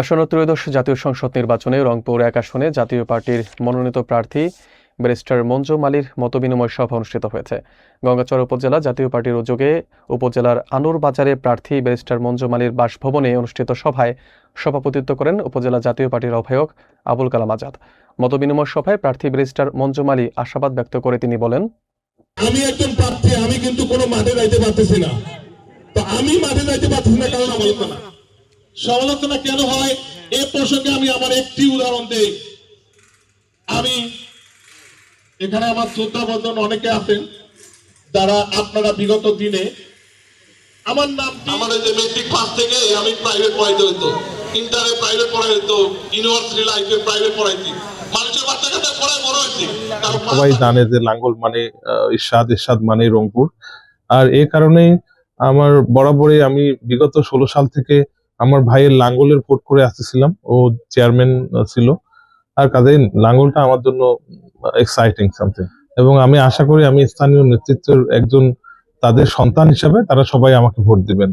আসন্ন ত্রয়োদশ জাতীয় সংসদ নির্বাচনে রংপুর ১ আসনে জাতীয় পার্টির মনোনীত প্রার্থী ব্যারিস্টার মঞ্জু মালীর মতবিনিময় সভা অনুষ্ঠিত হয়েছে। গঙ্গাচড় উপজেলা জাতীয় পার্টির উদ্যোগে উপজেলার আনুর বাজারে প্রার্থী ব্যারিস্টার মঞ্জু মালীর বাসভবনে অনুষ্ঠিত সভায় সভাপতিত্ব করেন উপজেলা জাতীয় পার্টির আহ্বায়ক আবুল কালাম আজাদ। মতবিনিময় সভায় প্রার্থী ব্যারিস্টার মঞ্জু মালী আশাবাদ ব্যক্ত করে তিনি বলেন, আমি একজন প্রার্থী, আমি কিন্তু কোনো মাঠে যাইতে পারতেছি না। তো আমি মাঠে যাইতে পারতেছি না কারণ সমালোচনা কেন হয় এই প্রসঙ্গে আমি আমার একটি উদাহরণ দেই। আমি এখানে আমার শ্রদ্ধা বন্ধন অনেকে আছেন যারা আপনারা বিগত দিনে আমার নাম আমাদের যে মেট্রিক পাস থেকে আমি প্রাইভেট পড়াইতে হইতো, ইন্টারে প্রাইভেট পড়াই হইতো, ইউনিভার্সিটি লাইফে প্রাইভেট পড়াইছি, মানুষের বাচ্চা কাচ্চা পড়ায় বড় হয়েছি। সবাই জানে যে লাঙ্গল মানে ইরশাদ মানে রংপুর। আর এই কারণে আমার বরাবরই আমি বিগত 16 সাল থেকে আমার ভাইয়ের লাঙ্গলের ভোট করে আসতেছিলাম, ও চেয়ারম্যান ছিল। আর কাজেই লাঙ্গলটা আমার জন্য এক্সাইটিং সামথিং, এবং আমি আশা করি আমি স্থানীয় নেতৃত্বের একজন তাদের সন্তান হিসাবে তারা সবাই আমাকে ভোট দিবেন।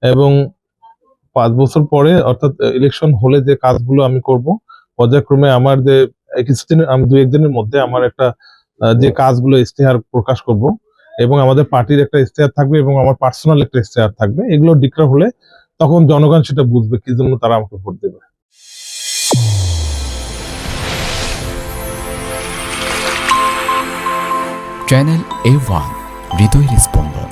এবং 5 বছর পরে অর্থাৎ ইলেকশন হলে যে কাজগুলো আমি করব পর্যায়ক্রমে আমার যে কিছুদিনের আমি 2-1 দিনের মধ্যে আমার একটা যে কাজগুলো ইশতেহার প্রকাশ করব, এবং আমাদের পার্টির একটা ইশতেহার থাকবে এবং আমার পার্সোনাল একটা ইশতেহার থাকবে। এগুলো ডিক্লেয়ার হলে তখন জনগণ সেটা বুঝবে কি জন্য তারা আমাকে ভোট দেবে। চ্যানেল A1 হৃদয়ের স্পন্দন।